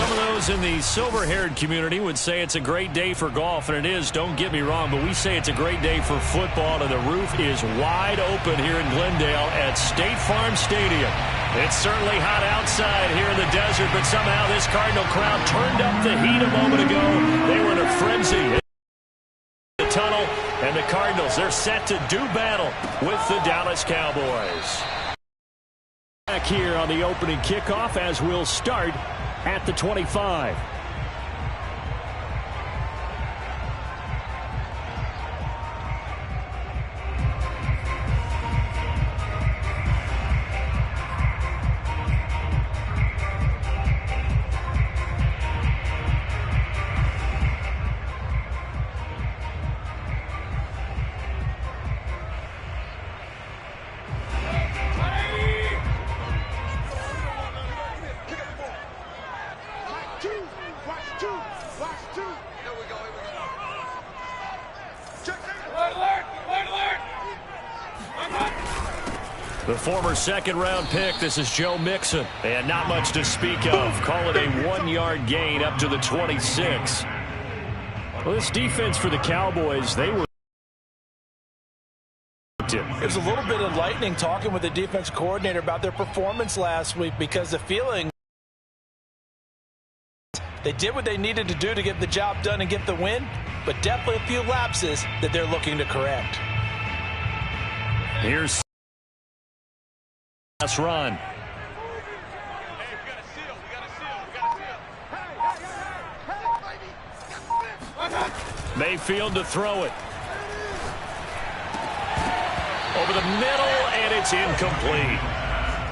Some of those in the silver-haired community would say it's a great day for golf, and it is, don't get me wrong, but we say it's a great day for football, and the roof is wide open here in Glendale at State Farm Stadium. It's certainly hot outside here in the desert, but somehow this Cardinal crowd turned up the heat a moment ago. They were in a frenzy in the tunnel, and the Cardinals, they're set to do battle with the Dallas Cowboys. Back here on the opening kickoff as we'll start at the 25. The former second-round pick, this is Joe Mixon. And not much to speak of. Call it a 1-yard gain up to the 26. Well, this defense for the Cowboys, they were... It was a little bit enlightening talking with the defense coordinator about their performance last week, because the feeling they did what they needed to do to get the job done and get the win, but definitely a few lapses that they're looking to correct. Here's last run. Mayfield to throw it. Over the middle, and it's incomplete.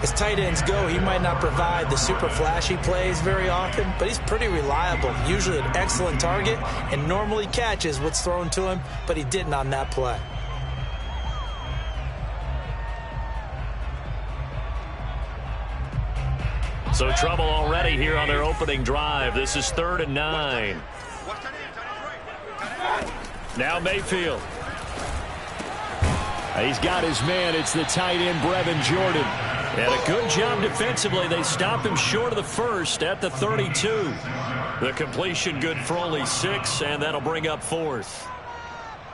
As tight ends go, he might not provide the super flashy plays very often, but he's pretty reliable. Usually an excellent target, and normally catches what's thrown to him, but he didn't on that play. So trouble already here on their opening drive. This is 3rd and 9. Now Mayfield. He's got his man. It's the tight end, Brevin Jordan. And a good job defensively. They stop him short of the first at the 32. The completion good for only 6, and that'll bring up 4th.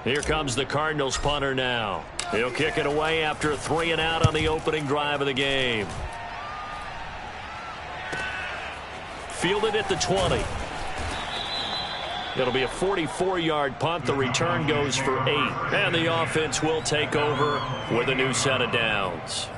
Here comes the Cardinals punter now. He'll kick it away after a 3-and-out on the opening drive of the game. Fielded at the 20. It'll be a 44-yard punt. The return goes for 8. And the offense will take over with a new set of downs.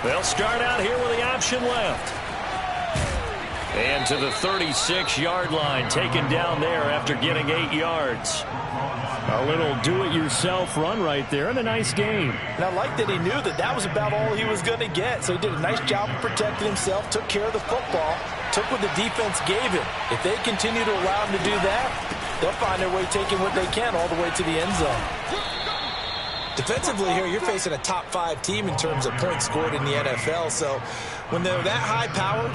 They'll start out here with the option left. And to the 36-yard line, taken down there after getting 8 yards. A little do-it-yourself run right there, and a nice game. And I like that he knew that that was about all he was going to get. So he did a nice job of protecting himself, took care of the football, took what the defense gave him. If they continue to allow him to do that, they'll find their way taking what they can all the way to the end zone. Defensively here, you're facing a top 5 team in terms of points scored in the NFL. So when they're that high-powered,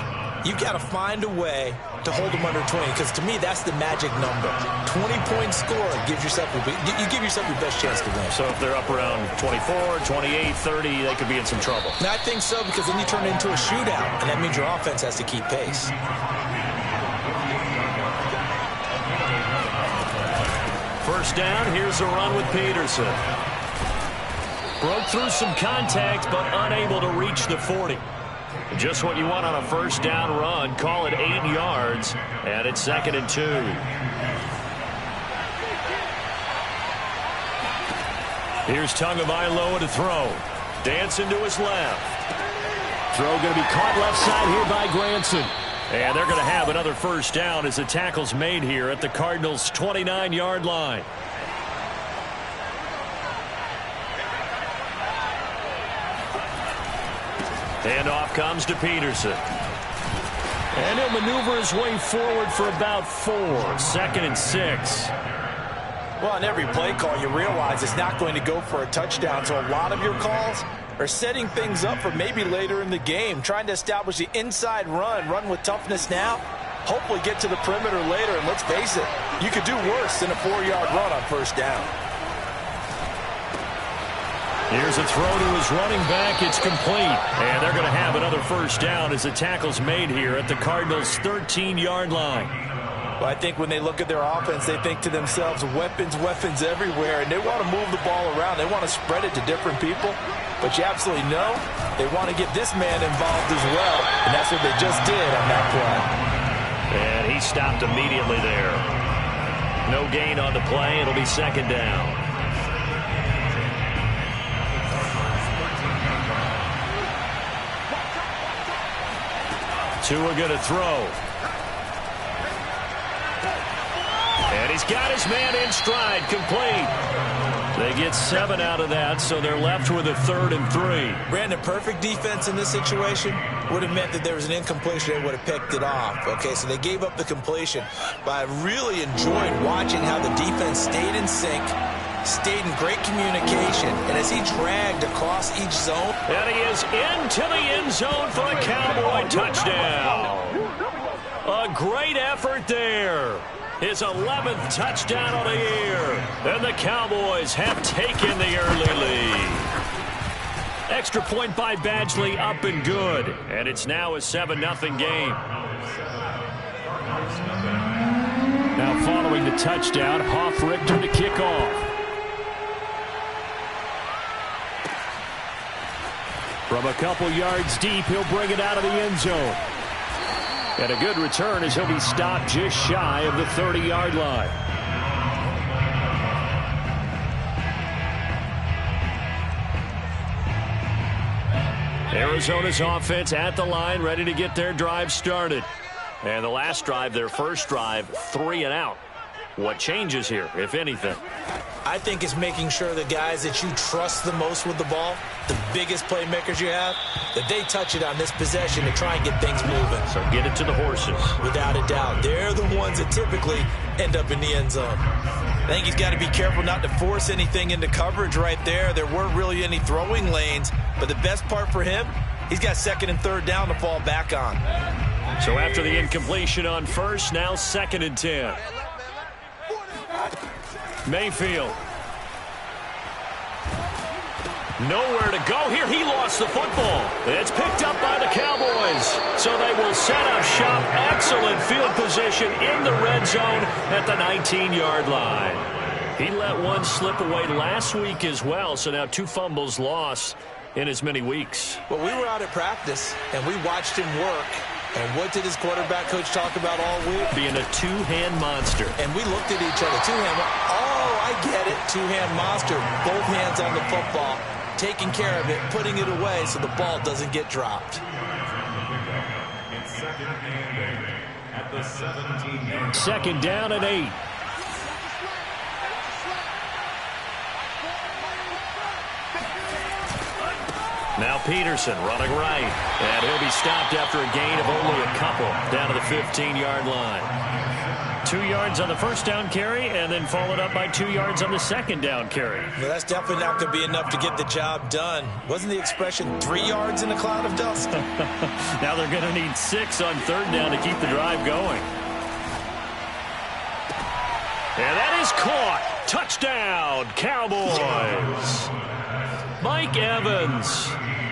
you've got to find a way to hold them under 20, because to me, that's the magic number. 20-point score gives yourself you give yourself your best chance to win. So if they're up around 24, 28, 30, they could be in some trouble. And I think so, because then you turn it into a shootout, and that means your offense has to keep pace. First down, here's a run with Peterson. Broke through some contact, but unable to reach the 40. Just what you want on a first down run. Call it 8 yards, and it's 2nd and 2. Here's Tagovailoa to throw. Dancing to his left. Throw going to be caught left side here by Granson. And they're going to have another first down as the tackle's made here at the Cardinals' 29-yard line. Handoff comes to Peterson. And he'll maneuver his way forward for about 4. 2nd and 6. Well, on every play call, you realize it's not going to go for a touchdown, so a lot of your calls are setting things up for maybe later in the game, trying to establish the inside run with toughness now, hopefully get to the perimeter later, and let's face it, you could do worse than a 4-yard run on first down. Here's a throw to his running back. It's complete. And they're going to have another first down as the tackle's made here at the Cardinals' 13-yard line. Well, I think when they look at their offense, they think to themselves, weapons everywhere, and they want to move the ball around. They want to spread it to different people. But you absolutely know they want to get this man involved as well, and that's what they just did on that play. And he stopped immediately there. No gain on the play. It'll be second down. Tua going to throw. And he's got his man in stride, complete. They get 7 out of that, so they're left with a 3rd and 3. Brandon, perfect defense in this situation would have meant that there was an incompletion. They would have picked it off. Okay, so they gave up the completion. But I really enjoyed watching how the defense stayed in sync, stayed in great communication, and as he dragged across each zone. And he is into the end zone for a Cowboy touchdown. A great effort there. His 11th touchdown of the year. And the Cowboys have taken the early lead. Extra point by Badgley, up and good. And it's now a 7-0 game. Now following the touchdown, Richter to kick off. From a couple yards deep, he'll bring it out of the end zone. And a good return as he'll be stopped just shy of the 30-yard line. Arizona's offense at the line, ready to get their drive started. And the last drive, their first drive, 3 and out. What changes here, if anything? I think it's making sure the guys that you trust the most with the ball, the biggest playmakers you have, that they touch it on this possession to try and get things moving. So get it to the horses. Without a doubt. They're the ones that typically end up in the end zone. I think he's got to be careful not to force anything into coverage right there. There weren't really any throwing lanes, but the best part for him, he's got 2nd and 3rd down to fall back on. So after the incompletion on first, now 2nd and 10. Mayfield. Nowhere to go here. He lost the football. It's picked up by the Cowboys. So they will set up shop. Excellent field position in the red zone at the 19-yard line. He let one slip away last week as well. So now 2 fumbles lost in as many weeks. Well, we were out at practice, and we watched him work. And what did his quarterback coach talk about all week? Being a two-hand monster. And we looked at each other. Two-hand. Oh, I get it. Two-hand monster. Both hands on the football. Taking care of it. Putting it away so the ball doesn't get dropped. Second down and 8. Now Peterson running right. And he'll be stopped after a gain of only a couple down to the 15-yard line. 2 yards on the first down carry and then followed up by 2 yards on the second down carry. Well, that's definitely not going to be enough to get the job done. Wasn't the expression 3 yards in a cloud of dust? Now they're going to need 6 on 3rd down to keep the drive going. And that is caught. Touchdown, Cowboys. Mike Evans,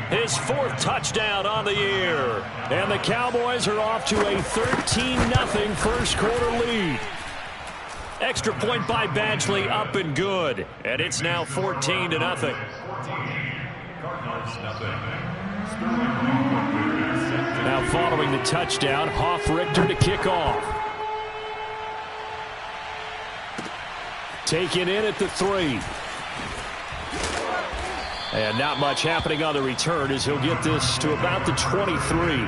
his 4th touchdown on the year. And the Cowboys are off to a 13-0 first quarter lead. Extra point by Badgley, up and good. And it's now 14-0. Now following the touchdown, Richter to kick off. Taken in at the 3. And not much happening on the return as he'll get this to about the 23.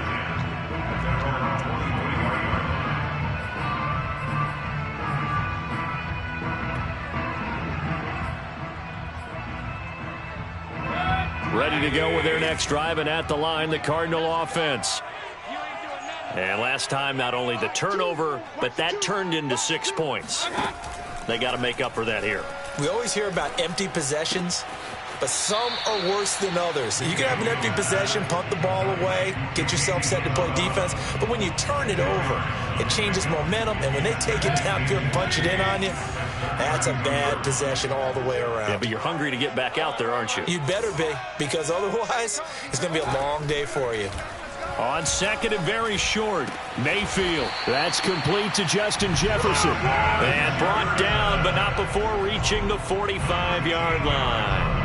Ready to go with their next drive, and at the line, the Cardinal offense. And last time, not only the turnover, but that turned into 6 points. They got to make up for that here. We always hear about empty possessions, but some are worse than others. You can have an empty possession, punt the ball away, get yourself set to play defense, but when you turn it over, it changes momentum, and when they take it downfield and punch it in on you, that's a bad possession all the way around. Yeah, but you're hungry to get back out there, aren't you? You'd better be, because otherwise, it's going to be a long day for you. On second and very short, Mayfield. That's complete to Justin Jefferson. And brought down, but not before reaching the 45-yard line.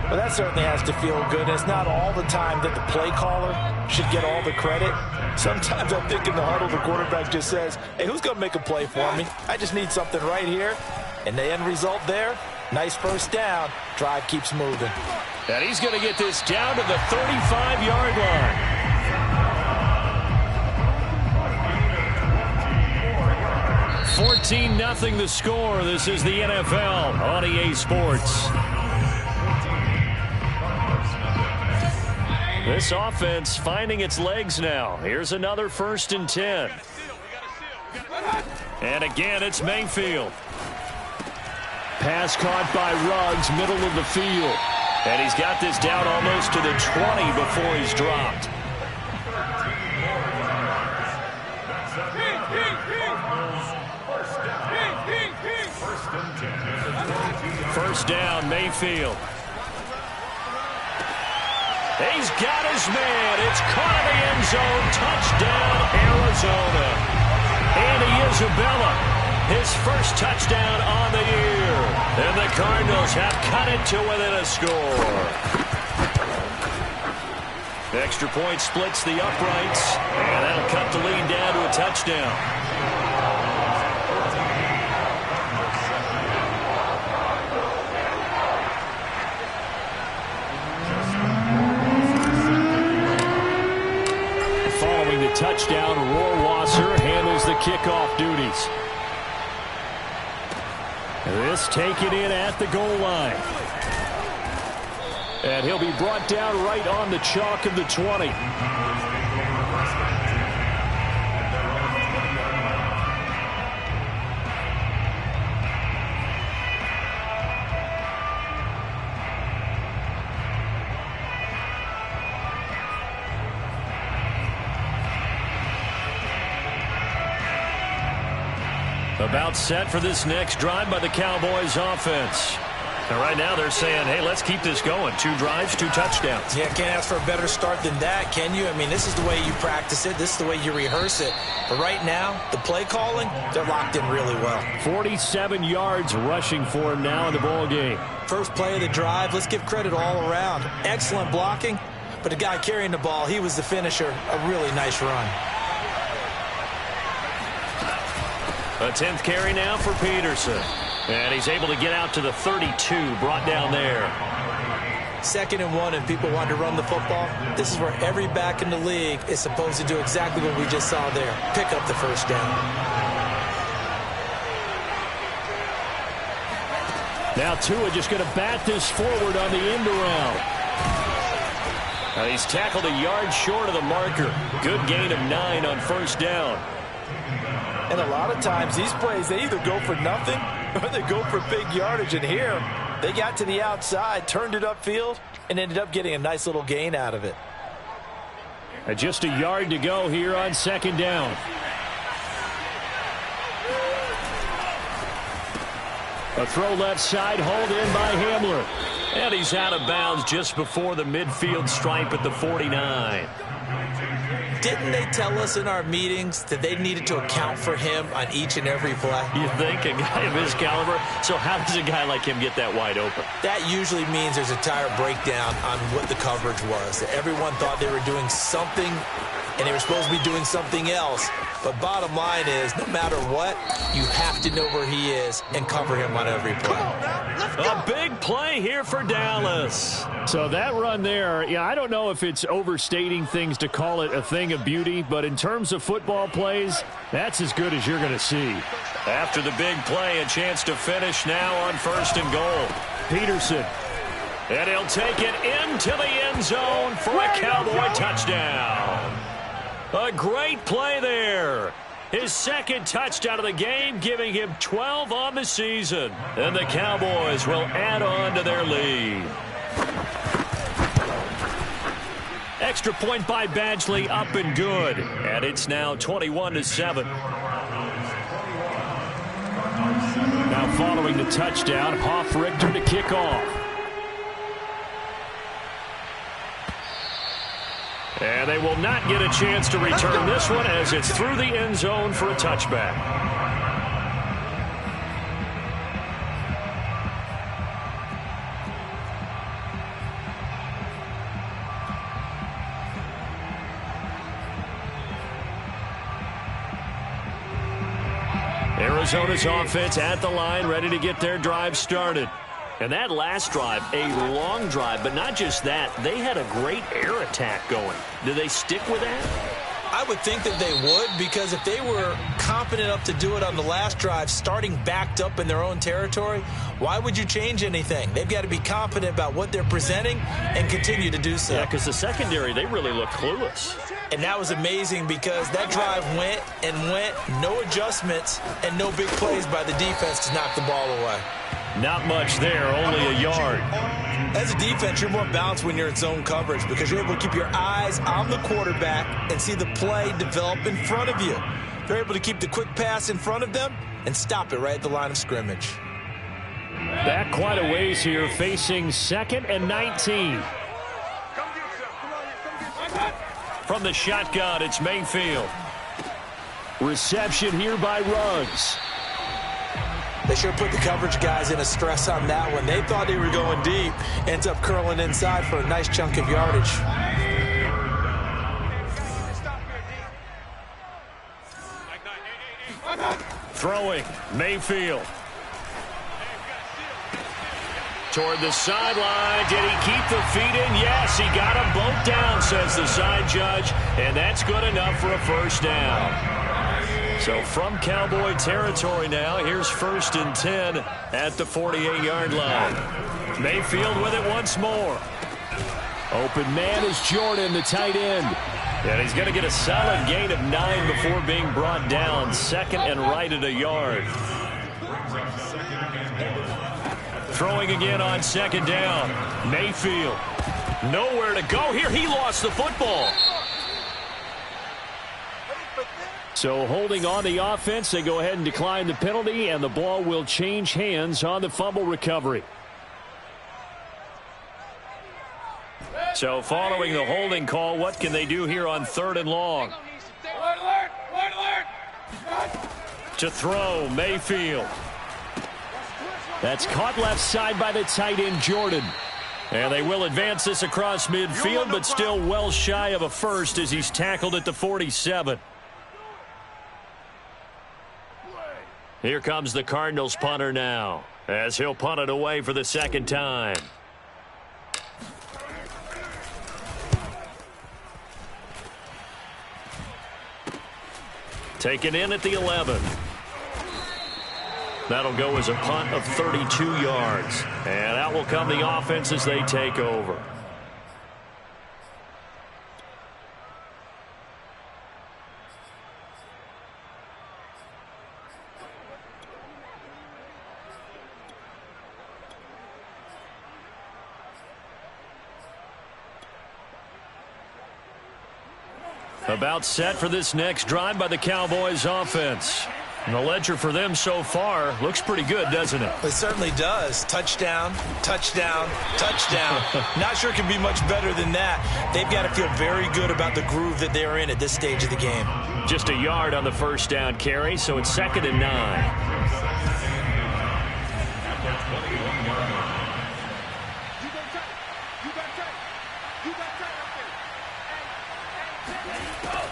Well, that certainly has to feel good. And it's not all the time that the play caller should get all the credit. Sometimes I think in the huddle, the quarterback just says, hey, who's going to make a play for me? I just need something right here. And the end result there, nice first down. Drive keeps moving. And he's going to get this down to the 35-yard line. 14-0 the score. This is the NFL on EA Sports. This offense finding its legs now. Here's another 1st and 10. And again, it's Mayfield. Pass caught by Ruggs, middle of the field. And he's got this down almost to the 20 before he's dropped. First down, Mayfield. He's got his man. It's caught in the end zone. Touchdown, Arizona. Andy Isabella, his first touchdown on the year. And the Cardinals have cut it to within a score. The extra point splits the uprights, and that'll cut the lead down to a touchdown. Following the touchdown, Rohrwasser handles the kickoff duties. This taken in at the goal line. And he'll be brought down right on the chalk of the 20. About set for this next drive by the Cowboys offense. And right now they're saying, hey, let's keep this going. 2 drives, 2 touchdowns. Yeah, can't ask for a better start than that, can you? I mean, this is the way you practice it. This is the way you rehearse it. But right now, the play calling, they're locked in really well. 47 yards rushing for him now in the ball game. First play of the drive, let's give credit all around. Excellent blocking, but the guy carrying the ball, he was the finisher. A really nice run. A 10th carry now for Peterson. And he's able to get out to the 32, brought down there. 2nd and 1, and people want to run the football. This is where every back in the league is supposed to do exactly what we just saw there. Pick up the first down. Now Tua just going to bat this forward on the end around. He's tackled a yard short of the marker. Good gain of 9 on first down. And a lot of times these plays, they either go for nothing or they go for big yardage. And here, they got to the outside, turned it upfield, and ended up getting a nice little gain out of it. Just a yard to go here on 2nd down. A throw left side, hauled in by Hamler. And he's out of bounds just before the midfield stripe at the 49. Didn't they tell us in our meetings that they needed to account for him on each and every play? You think? A guy of his caliber? So how does a guy like him get that wide open? That usually means there's a tire breakdown on what the coverage was. Everyone thought they were doing something, and they were supposed to be doing something else. But bottom line is, no matter what, you have to know where he is and cover him on every play. A big play here for Dallas. So that run there, yeah, I don't know if it's overstating things to call it a thing of beauty, but in terms of football plays, that's as good as you're going to see. After the big play, a chance to finish now on 1st and goal. Peterson. And he'll take it into the end zone for a Cowboy touchdown. A great play there. His second touchdown of the game, giving him 12 on the season. And the Cowboys will add on to their lead. Extra point by Badgley, up and good. And it's now 21-7. Now following the touchdown, Hoff-Richter to kick off. And they will not get a chance to return this one as it's through the end zone for a touchback. Arizona's offense at the line, ready to get their drive started. And that last drive, a long drive, but not just that. They had a great air attack going. Do they stick with that? I would think that they would, because if they were confident enough to do it on the last drive, starting backed up in their own territory, why would you change anything? They've got to be confident about what they're presenting and continue to do so. Yeah, because the secondary, they really look clueless. And that was amazing because that drive went and went, no adjustments, and no big plays by the defense to knock the ball away. Not much there, only a yard. As a defense, you're more balanced when you're in zone coverage because you're able to keep your eyes on the quarterback and see the play develop in front of you. They're able to keep the quick pass in front of them and stop it right at the line of scrimmage. Back quite a ways here, facing 2nd and 19. From the shotgun, it's Mayfield. Reception here by Ruggs. They sure put the coverage guys in a stress on that one. They thought they were going deep. Ends up curling inside for a nice chunk of yardage. Throwing, Mayfield. Toward the sideline. Did he keep the feet in? Yes, he got them both down, says the side judge. And that's good enough for a first down. So from Cowboy territory now, here's 1st and 10 at the 48-yard line. Mayfield with it once more. Open man is Jordan, the tight end. And he's going to get a solid gain of 9 before being brought down. 2nd and right at a yard. Throwing again on 2nd down. Mayfield. Nowhere to go here. He lost the football. So holding on the offense, they go ahead and decline the penalty, and the ball will change hands on the fumble recovery. So following the holding call, what can they do here on 3rd and long? To throw, Mayfield. That's caught left side by the tight end, Jordan. And they will advance this across midfield, but still well shy of a first as he's tackled at the 47. Here comes the Cardinals punter now, as he'll punt it away for the 2nd time. Taken in at the 11. That'll go as a punt of 32 yards. And out will come the offense as they take over. About set for this next drive by the Cowboys offense. And the ledger for them so far looks pretty good, doesn't it? It certainly does. Touchdown, touchdown, touchdown. Not sure it can be much better than that. They've got to feel very good about the groove that they're in at this stage of the game. Just a yard on the first down carry, so it's 2nd and 9.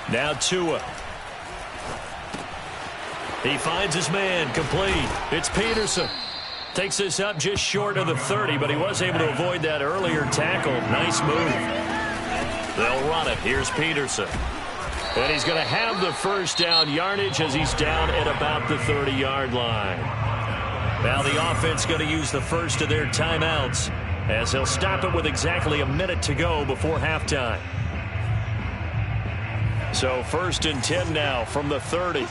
Now Tua. He finds his man, complete. It's Peterson. Takes this up just short of the 30, but he was able to avoid that earlier tackle. Nice move. They'll run it. Here's Peterson. And he's going to have the first down yardage as he's down at about the 30-yard line. Now the offense going to use the first of their timeouts as they'll stop it with exactly a minute to go before halftime. So 1st and 10 now from the 30.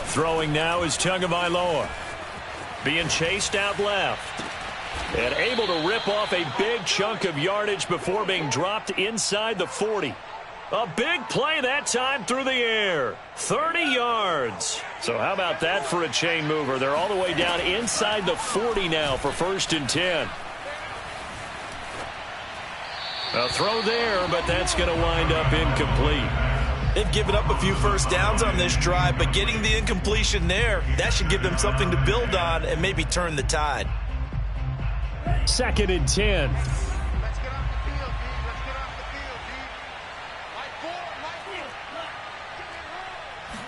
Throwing now is Tagovailoa. Being chased out left. And able to rip off a big chunk of yardage before being dropped inside the 40. A big play that time through the air. 30 yards. So how about that for a chain mover? They're all the way down inside the 40 now for 1st and 10. A throw there, but that's going to wind up incomplete. They've given up a few first downs on this drive, but getting the incompletion there, that should give them something to build on and maybe turn the tide. 2nd and 10. Let's get off the field, D. Let's get off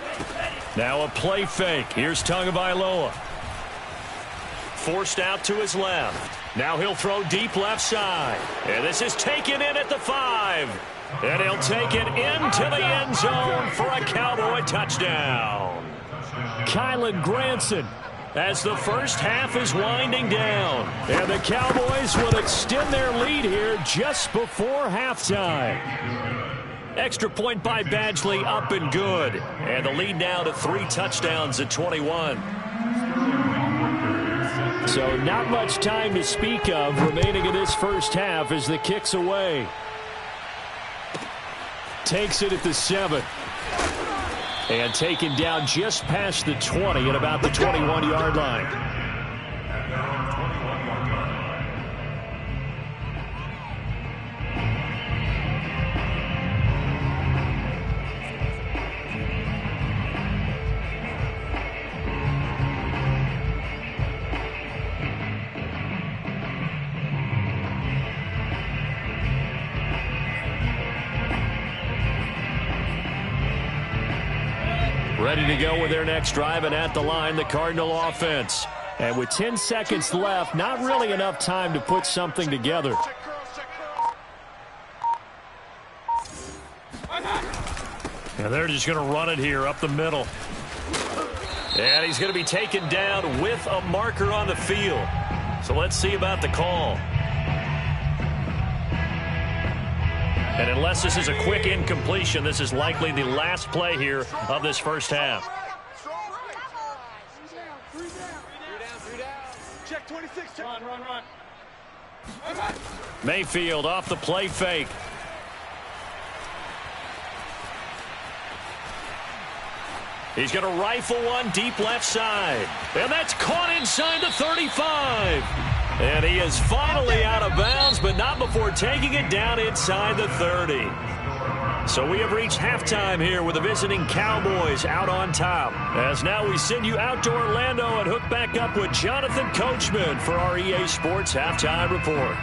the field, D. Now a play fake. Here's Tagovailoa. Forced out to his left. Now he'll throw deep left side. And this is taken in at the 5. And he'll take it into the end zone for a Cowboy touchdown. Kylan Granson, as the first half is winding down. And the Cowboys will extend their lead here just before halftime. Extra point by Badgley, up and good. And the lead now to 3 touchdowns at 21. So not much time to speak of remaining in this first half as the kick's away. Takes it at the 7. And taken down just past the 20 at about the 21-yard line. Ready to go with their next drive, and at the line, the Cardinal offense. And with 10 seconds left, not really enough time to put something together. And they're just going to run it here up the middle. And he's going to be taken down with a marker on the field. So let's see about the call. And unless this is a quick incompletion, this is likely the last play here of this first half. Check 26. Run. Mayfield off the play fake. He's going to rifle one deep left side. And that's caught inside the 35. And he is finally out of bounds, but not before taking it down inside the 30. So we have reached halftime here with the visiting Cowboys out on top. As now we send you out to Orlando and hook back up with Jonathan Coachman for our EA Sports Halftime Report.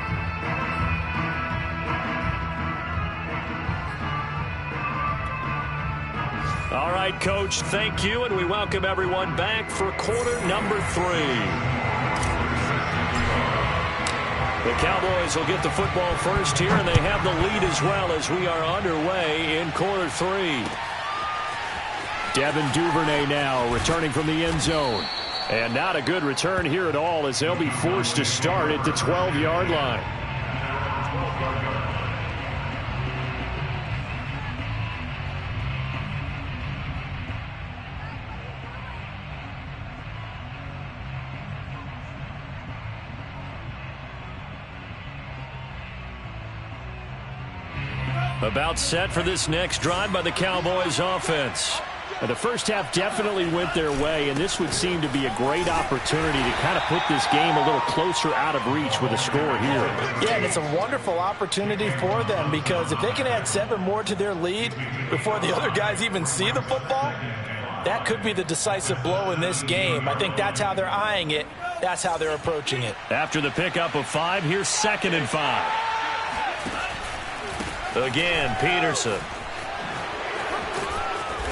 All right, Coach, thank you, and we welcome everyone back for quarter number 3. The Cowboys will get the football first here, and they have the lead as well as we are underway in quarter 3. Devin Duvernay now returning from the end zone. And not a good return here at all as they'll be forced to start at the 12-yard line. About set for this next drive by the Cowboys offense. And the first half definitely went their way, and this would seem to be a great opportunity to kind of put this game a little closer out of reach with a score here. Yeah, and it's a wonderful opportunity for them because if they can add 7 more to their lead before the other guys even see the football, that could be the decisive blow in this game. I think that's how they're eyeing it. That's how they're approaching it. After the pickup of 5, here's 2nd and 5. Again, Peterson.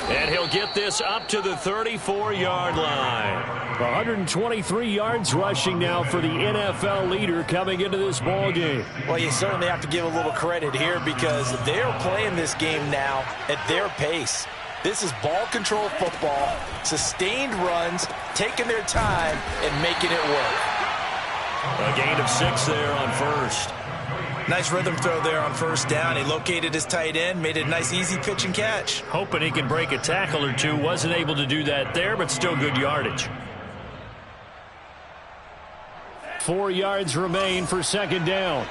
And he'll get this up to the 34-yard line. 123 yards rushing now for the NFL leader coming into this ball game. Well, you certainly have to give a little credit here because they're playing this game now at their pace. This is ball control football, sustained runs, taking their time and making it work. A gain of 6 there on first. Nice rhythm throw there on first down. He located his tight end, made it a nice easy pitch and catch. Hoping he can break a tackle or two. Wasn't able to do that there, but still good yardage. 4 yards remain for second down.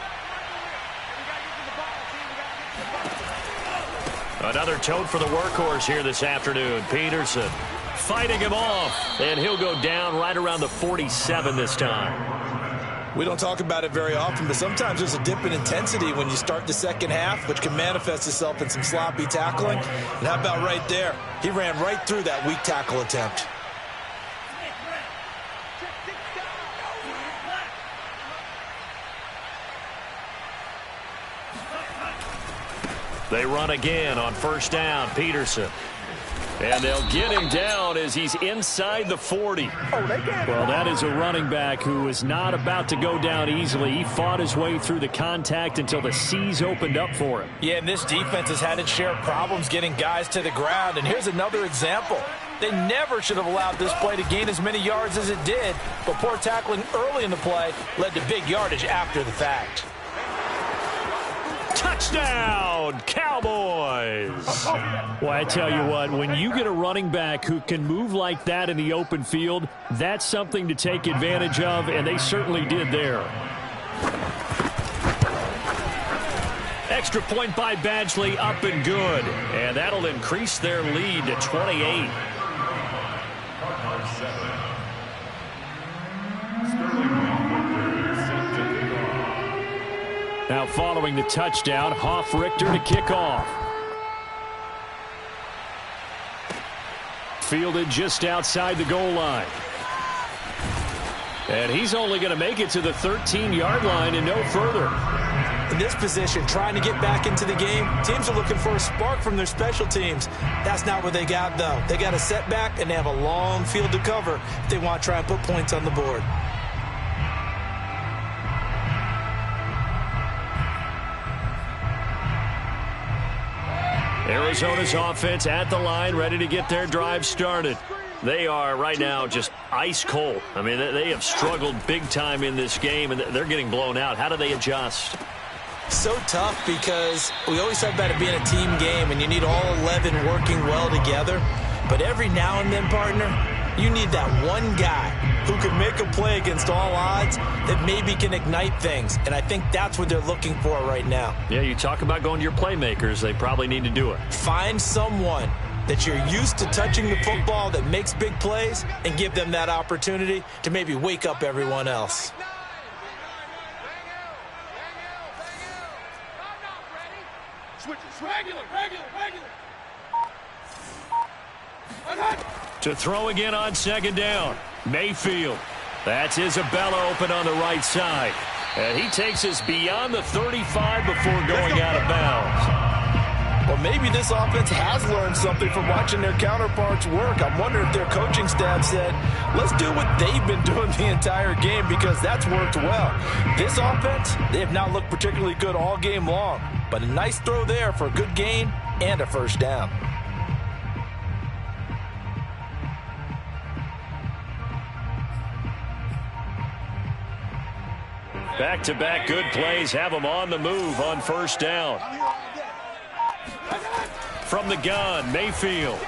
Another tote for the workhorse here this afternoon. Peterson fighting him off, and he'll go down right around the 47 this time. We don't talk about it very often, but sometimes there's a dip in intensity when you start the second half, which can manifest itself in some sloppy tackling. And how about right there? He ran right through that weak tackle attempt. They run again on first down. Peterson. And they'll get him down as he's inside the 40. Well, that is a running back who is not about to go down easily. He fought his way through the contact until the C's opened up for him. Yeah, and this defense has had its share of problems getting guys to the ground. And here's another example. They never should have allowed this play to gain as many yards as it did. But poor tackling early in the play led to big yardage after the fact. Touchdown, Cowboys! Well, I tell you what, when you get a running back who can move like that in the open field, that's something to take advantage of, and they certainly did there. Extra point by Badgley, up and good. And that'll increase their lead to 28. Now following the touchdown, Hoff-Richter to kick off. Fielded just outside the goal line. And he's only going to make it to the 13-yard line and no further. In this position, trying to get back into the game, teams are looking for a spark from their special teams. That's not what they got, though. They got a setback, and they have a long field to cover if they want to try and put points on the board. Arizona's offense at the line, ready to get their drive started. They are right now just ice cold. I mean, they have struggled big time in this game, and they're getting blown out. How do they adjust? So tough because we always talk about it being a team game, and you need all 11 working well together. But every now and then, partner, you need that one guy who can make a play against all odds that maybe can ignite things. And I think that's what they're looking for right now. Yeah, you talk about going to your playmakers. They probably need to do it. Find someone that you're used to touching the football that makes big plays and give them that opportunity to maybe wake up everyone else. To throw again on second down. Mayfield. That's Isabella open on the right side. And he takes us beyond the 35 before going out of bounds. Well, maybe this offense has learned something from watching their counterparts work. I'm wondering if their coaching staff said, let's do what they've been doing the entire game, because that's worked well. This offense, they have not looked particularly good all game long, but a nice throw there for a good gain and a first down. Back-to-back good plays have them on the move on first down. From the gun, Mayfield.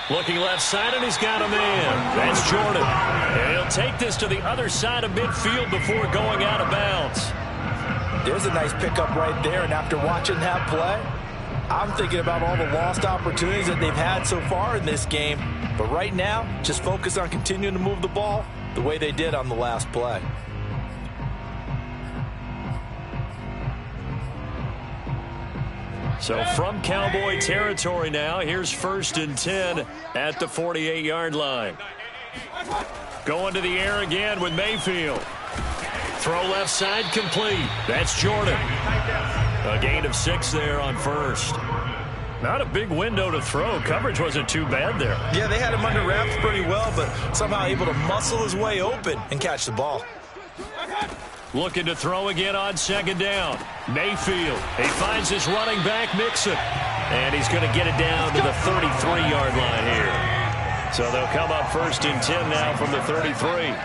Looking left side, and he's got a man. That's Jordan. And he'll take this to the other side of midfield before going out of bounds. There's a nice pickup right there, and after watching that play, I'm thinking about all the lost opportunities that they've had so far in this game. But right now, just focus on continuing to move the ball the way they did on the last play. So from Cowboy territory now, here's 1st and 10 at the 48-yard line. Going to the air again with Mayfield. Throw left side complete. That's Jordan. A gain of 6 there on first. Not a big window to throw. Coverage wasn't too bad there. Yeah, they had him under wraps pretty well, but somehow able to muscle his way open and catch the ball. Looking to throw again on second down. Mayfield. He finds his running back, Mixon. And he's going to get it down to the 33-yard line here. So they'll come up 1st and 10 now from the 33.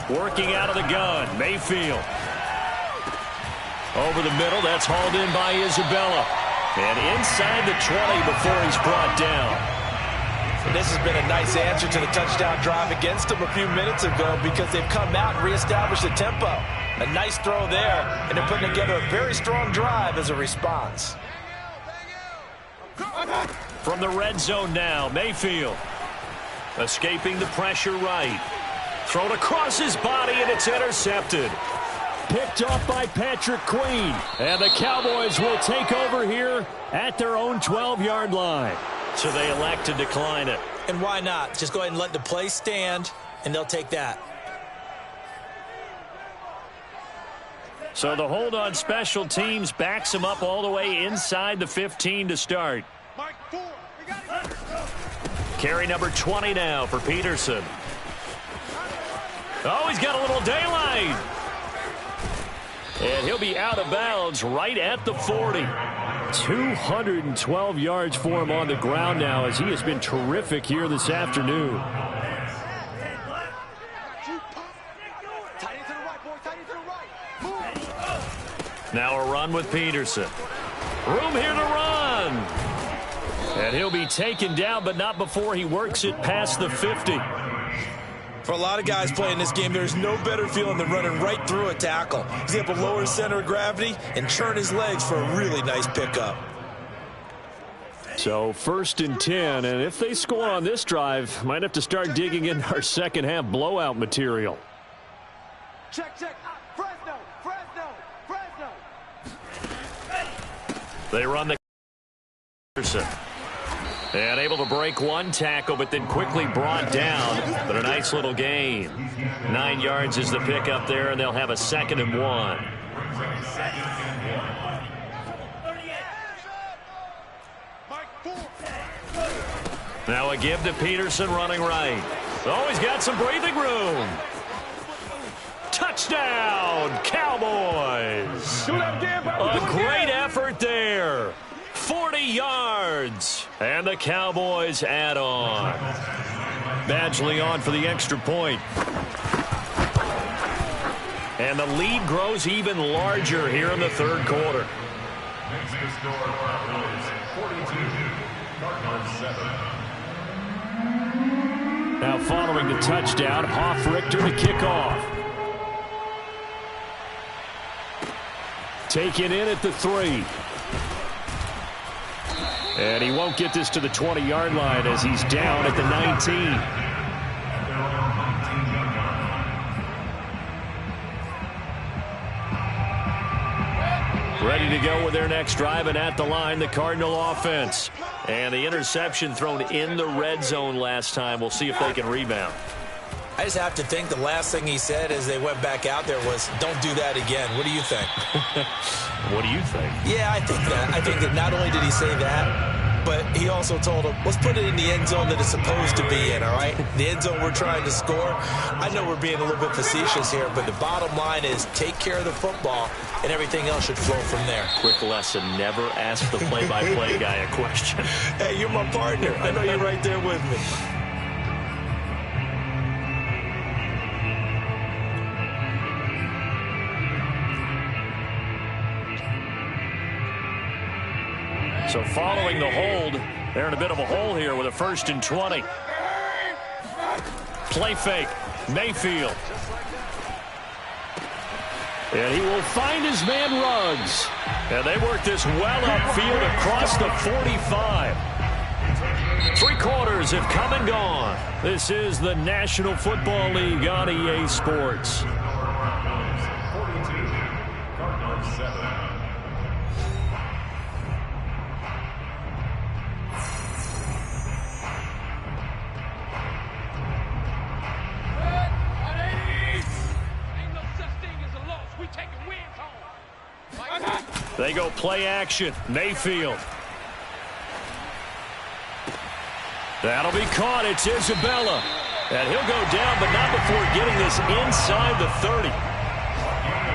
Working out of the gun, Mayfield. Over the middle, that's hauled in by Isabella. And inside the 20 before he's brought down. And this has been a nice answer to the touchdown drive against them a few minutes ago because they've come out and reestablished the tempo. A nice throw there, and they're putting together a very strong drive as a response. From the red zone now, Mayfield. Escaping the pressure right. Thrown across his body, and it's intercepted. Picked off by Patrick Queen. And the Cowboys will take over here at their own 12-yard line. So they elect to decline it. And why not? Just go ahead and let the play stand, and they'll take that. So the hold on special teams backs him up all the way inside the 15 to start. Carry number 20 now for Peterson. Oh, he's got a little daylight. And he'll be out of bounds right at the 40. 212 yards for him on the ground now as he has been terrific here this afternoon. Now a run with Peterson. Room here to run. And he'll be taken down, but not before he works it past the 50. For a lot of guys playing this game, there's no better feeling than running right through a tackle. He's able to lower his center of gravity and churn his legs for a really nice pickup. So 1st and 10, and if they score on this drive, might have to start digging in our second half blowout material. Check. Fresno. They run the Peterson. And able to break one tackle, but then quickly brought down. But a nice little gain. 9 yards is the pickup there, and they'll have a 2nd and 1. Now a give to Peterson running right. Oh, he's got some breathing room. Touchdown, Cowboys. A great effort there. 40 yards. And the Cowboys add on. Badgley on for the extra point. And the lead grows even larger here in the 3rd quarter. Next to score is 42, Cardinals 7. Now following the touchdown, Hoff-Richter to kick off. Taken in at the 3. And he won't get this to the 20-yard line as he's down at the 19. Ready to go with their next drive, and at the line, the Cardinal offense. And the interception thrown in the red zone last time. We'll see if they can rebound. I just have to think the last thing he said as they went back out there was, don't do that again. What do you think? What do you think? Yeah, I think that. I think that not only did he say that, but he also told them, let's put it in the end zone that it's supposed to be in, all right? The end zone we're trying to score. I know we're being a little bit facetious here, but the bottom line is take care of the football, and everything else should flow from there. Quick lesson, never ask the play-by-play guy a question. Hey, you're my partner. I know you're right there with me. So following the hold, they're in a bit of a hole here with a 1st and 20. Play fake, Mayfield. And he will find his man Ruggs. And they work this well upfield across the 45. 3 quarters have come and gone. This is the National Football League on EA Sports. 42, Cardinals 7. They go play action. Mayfield. That'll be caught. It's Isabella. And he'll go down, but not before getting this inside the 30.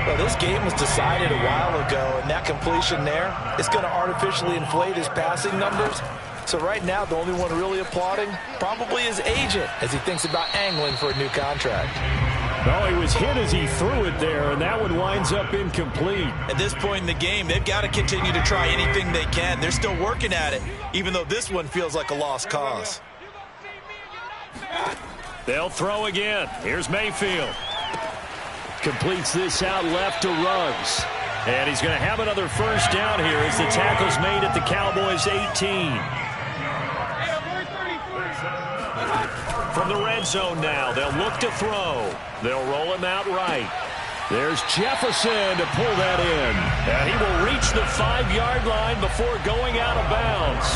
Well, this game was decided a while ago, and that completion there is going to artificially inflate his passing numbers. So right now, the only one really applauding probably his agent as he thinks about angling for a new contract. Oh, he was hit as he threw it there, and that one winds up incomplete. At this point in the game, they've got to continue to try anything they can. They're still working at it, even though this one feels like a lost cause. They'll throw again. Here's Mayfield. Completes this out left to Ruggs. And he's going to have another first down here as the tackle's made at the Cowboys' 18. From the red zone now, they'll look to throw. They'll roll him out right. There's Jefferson to pull that in. And he will reach the 5-yard line before going out of bounds.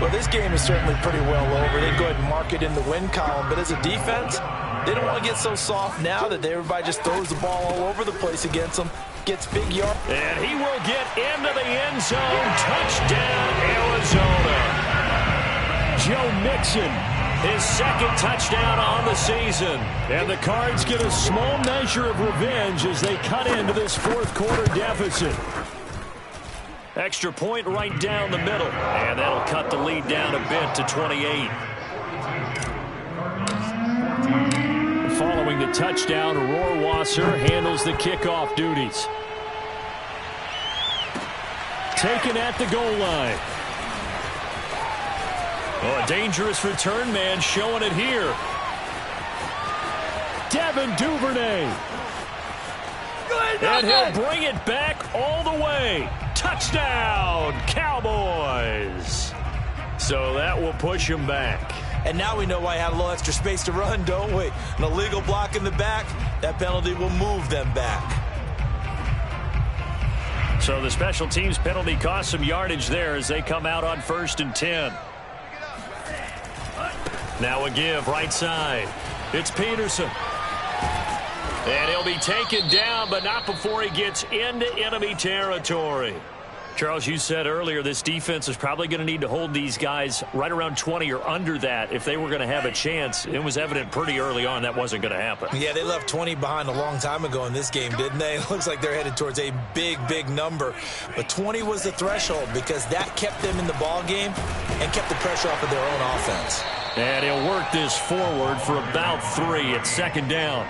Well, this game is certainly pretty well over. They go ahead and mark it in the win column. But as a defense, they don't want to get so soft now that everybody just throws the ball all over the place against them. Gets big yard. And he will get into the end zone. Touchdown, Arizona. Joe Mixon, his second touchdown on the season. And the Cards get a small measure of revenge as they cut into this fourth quarter deficit. Extra point right down the middle. And that'll cut the lead down a bit to 28. Following the touchdown, Rohrwasser handles the kickoff duties. Taken at the goal line. Oh, a dangerous return man showing it here. Devin Duvernay. And he'll bring it back all the way. Touchdown, Cowboys. So that will push him back. And now we know why he had a little extra space to run, don't we? An illegal block in the back. That penalty will move them back. So the special teams penalty cost some yardage there as they come out on 1st and 10. Now a give right side. It's Peterson. And he'll be taken down, but not before he gets into enemy territory. Charles, you said earlier this defense is probably going to need to hold these guys right around 20 or under that if they were going to have a chance. It was evident pretty early on that wasn't going to happen. Yeah, they left 20 behind a long time ago in this game, didn't they? It looks like they're headed towards a big, big number. But 20 was the threshold because that kept them in the ball game and kept the pressure off of their own offense. And he'll work this forward for about 3 at 2nd down.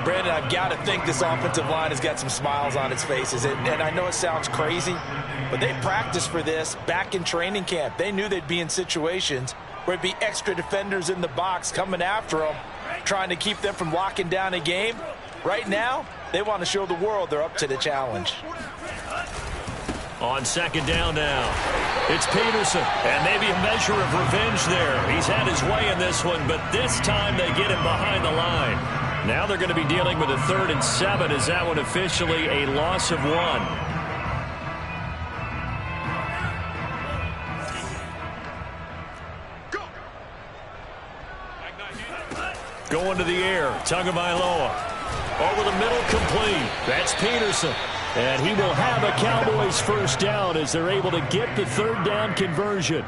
Brandon, I've got to think this offensive line has got some smiles on its faces. And I know it sounds crazy, but they practiced for this back in training camp. They knew they'd be in situations where it'd be extra defenders in the box coming after them, trying to keep them from locking down a game. Right now, they want to show the world they're up to the challenge. On 2nd down now, it's Peterson. And maybe a measure of revenge there. He's had his way in this one, but this time they get him behind the line. Now they're going to be dealing with a 3rd and 7 as that one officially a loss of 1. Going to the air, Tagovailoa. Over the middle, complete. That's Peterson. And he will have a Cowboys first down as they're able to get the 3rd down conversion.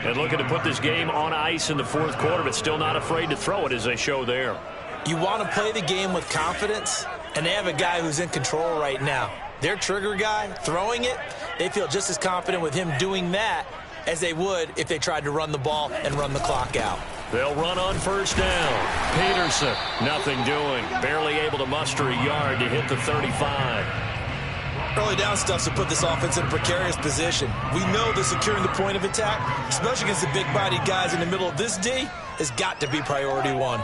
And looking to put this game on ice in the 4th quarter, but still not afraid to throw it as they show there. You want to play the game with confidence, and they have a guy who's in control right now. Their trigger guy, throwing it, they feel just as confident with him doing that as they would if they tried to run the ball and run the clock out. They'll run on 1st down. Peterson, nothing doing. Barely able to muster a yard to hit the 35. Early down stuff to put this offense in a precarious position. We know that securing the point of attack, especially against the big-bodied guys in the middle of this D, has got to be priority 1.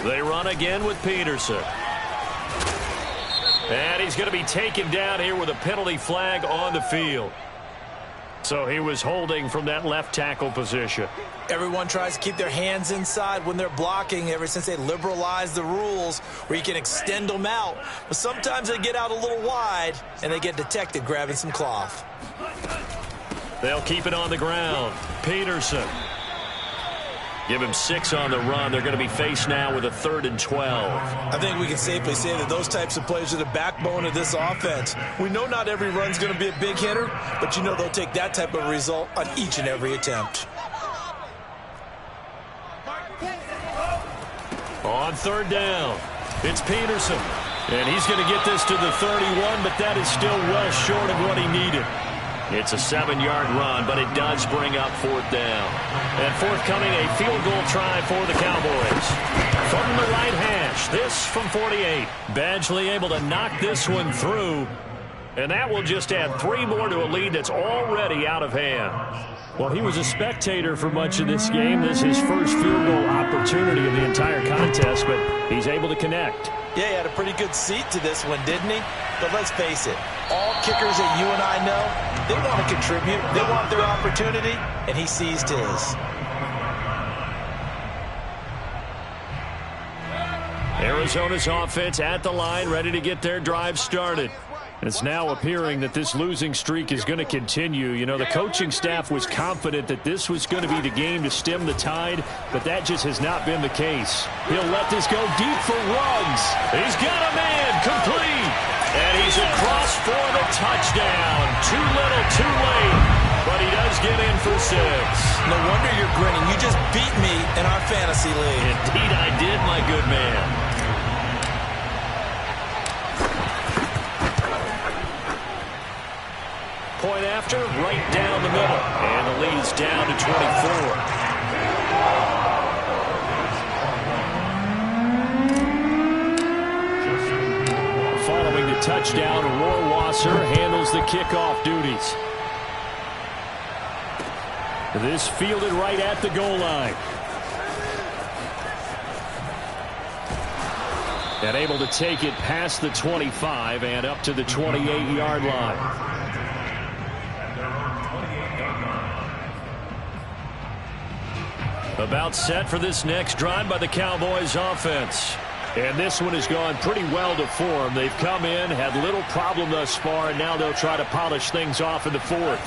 They run again with Peterson. And he's going to be taken down here with a penalty flag on the field. So he was holding from that left tackle position. Everyone tries to keep their hands inside when they're blocking ever since they liberalized the rules where you can extend them out. But sometimes they get out a little wide and they get detected grabbing some cloth. They'll keep it on the ground. Peterson. Give him 6 on the run. They're going to be faced now with a 3rd and 12. I think we can safely say that those types of plays are the backbone of this offense. We know not every run's going to be a big hitter, but you know they'll take that type of result on each and every attempt. On 3rd down, it's Peterson. And he's going to get this to the 31, but that is still well short of what he needed. It's a 7-yard run, but it does bring up 4th down. And forthcoming, a field goal try for the Cowboys. From the right hash, this from 48. Badgley able to knock this one through. And that will just add 3 more to a lead that's already out of hand. Well, he was a spectator for much of this game. This is his first field goal opportunity of the entire contest, but he's able to connect. Yeah, he had a pretty good seat to this one, didn't he? But let's face it, all kickers that you and I know, they want to contribute. They want their opportunity, and he seized his. Arizona's offense at the line, ready to get their drive started. It's now appearing that this losing streak is going to continue. You know, the coaching staff was confident that this was going to be the game to stem the tide, but that just has not been the case. He'll let this go deep for Ruggs. He's got a man, complete. And he's across for the touchdown. Too little, too late. But he does get in for 6. No wonder you're grinning. You just beat me in our fantasy league. Indeed I did, my good man. Point after, right down the middle. And the lead's down to 24. Following the touchdown, Rohrwasser handles the kickoff duties. This fielded right at the goal line. And able to take it past the 25 and up to the 28-yard line. About set for this next drive by the Cowboys offense. And this one has gone pretty well to form. They've come in, had little problem thus far, and now they'll try to polish things off in the 4th.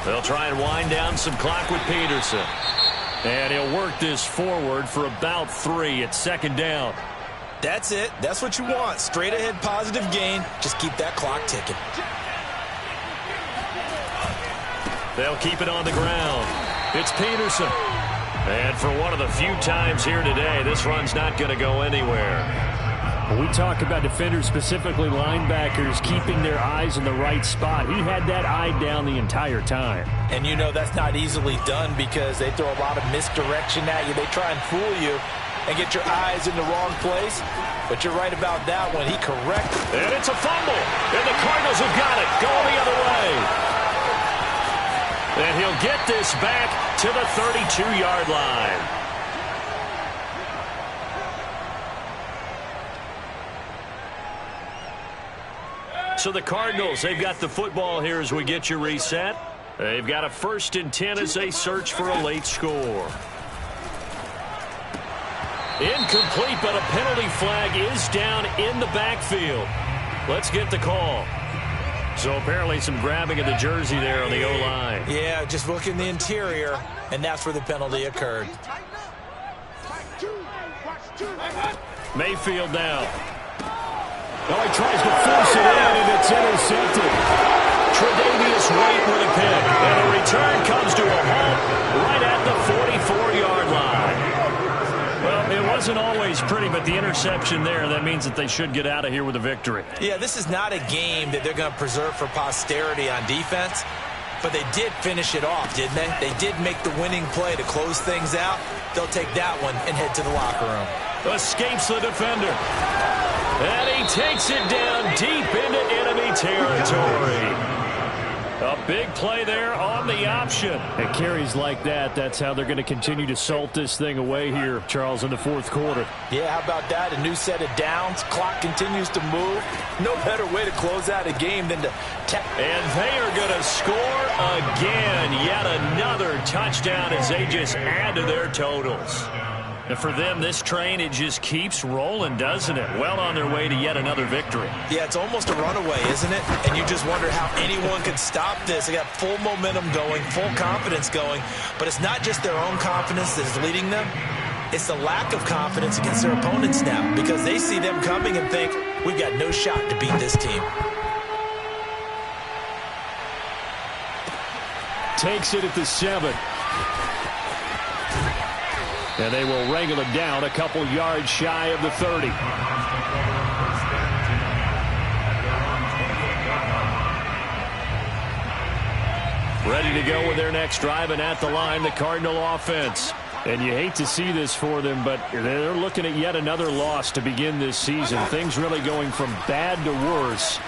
They'll try and wind down some clock with Peterson. And he'll work this forward for about 3 at 2nd down. That's it. That's what you want. Straight ahead positive gain. Just keep that clock ticking. They'll keep it on the ground. It's Peterson. And for one of the few times here today, this run's not going to go anywhere. When we talk about defenders, specifically linebackers, keeping their eyes in the right spot, he had that eye down the entire time. And you know that's not easily done because they throw a lot of misdirection at you. They try and fool you and get your eyes in the wrong place. But you're right about that one. He corrected. And it's a fumble. And the Cardinals have got it. Going the other way. And he'll get this back to the 32-yard line. So the Cardinals, they've got the football here as we get you reset. They've got a 1st and 10 as they search for a late score. Incomplete, but a penalty flag is down in the backfield. Let's get the call. So apparently some grabbing of the jersey there on the O-line. Yeah, just look in the interior, and that's where the penalty occurred. Mayfield now. Oh, he tries to force it in, and it's intercepted. Tre'Davious White with a pick. And the return comes to a halt right at the 44-yard line. Well, it wasn't always pretty, but the interception there, that means that they should get out of here with a victory. Yeah, this is not a game that they're going to preserve for posterity on defense, but they did finish it off, didn't they? They did make the winning play to close things out. They'll take that one and head to the locker room. Escapes the defender. And he takes it down deep into enemy territory. A big play there on the option. And carries like that, that's how they're going to continue to salt this thing away here, Charles, in the 4th quarter. Yeah, how about that? A new set of downs. Clock continues to move. No better way to close out a game than to and they are going to score again. Yet another touchdown as they just add to their totals. And for them, this train, it just keeps rolling, doesn't it? Well on their way to yet another victory. Yeah, it's almost a runaway, isn't it? And you just wonder how anyone could stop this. They got full momentum going, full confidence going. But it's not just their own confidence that's leading them. It's the lack of confidence against their opponents now because they see them coming and think, we've got no shot to beat this team. Takes it at the 7. And they will wrangle it down a couple yards shy of the 30. Ready to go with their next drive, and at the line, the Cardinal offense. And you hate to see this for them, but they're looking at yet another loss to begin this season. Things really going from bad to worse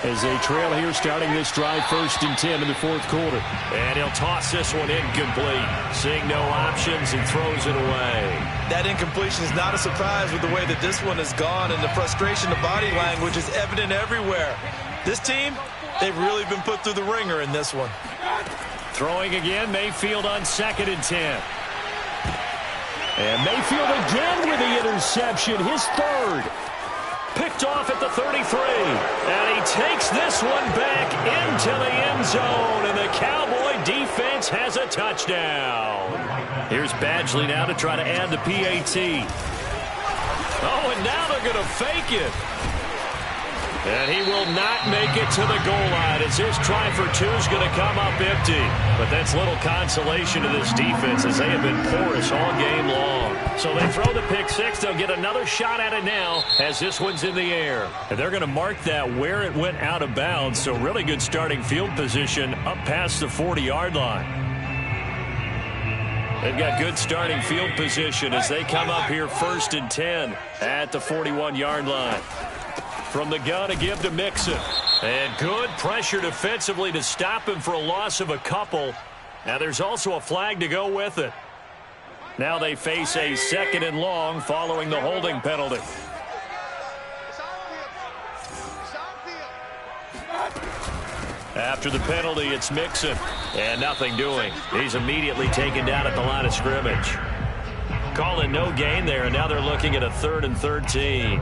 as they trail here starting this drive 1st and 10 in the 4th quarter. And he'll toss this one incomplete. Seeing no options, and throws it away. That incompletion is not a surprise with the way that this one has gone, and the frustration, the body language is evident everywhere. This team, they've really been put through the ringer in this one. Throwing again, Mayfield on 2nd and 10. And Mayfield again with the interception, his 3rd. Picked off at the 33. And he takes this one back into the end zone. And the Cowboy defense has a touchdown. Here's Badgley now to try to add the PAT. Oh, and now they're going to fake it. And he will not make it to the goal line as his try for 2 is going to come up empty. But that's little consolation to this defense as they have been porous all game long. So they throw the pick 6. They'll get another shot at it now as this one's in the air. And they're going to mark that where it went out of bounds. So really good starting field position up past the 40-yard line. They've got good starting field position as they come up here 1st and 10 at the 41-yard line. From the gun, a give to Mixon. And good pressure defensively to stop him for a loss of a couple. Now there's also a flag to go with it. Now they face a 2nd and long following the holding penalty. After the penalty, it's Mixon. And nothing doing. He's immediately taken down at the line of scrimmage. Calling no gain there, and now they're looking at a 3rd and 13.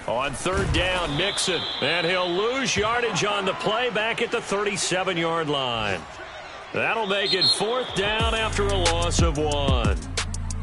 On 3rd down, Mixon. And he'll lose yardage on the play back at the 37-yard line. That'll make it 4th down after a loss of 1.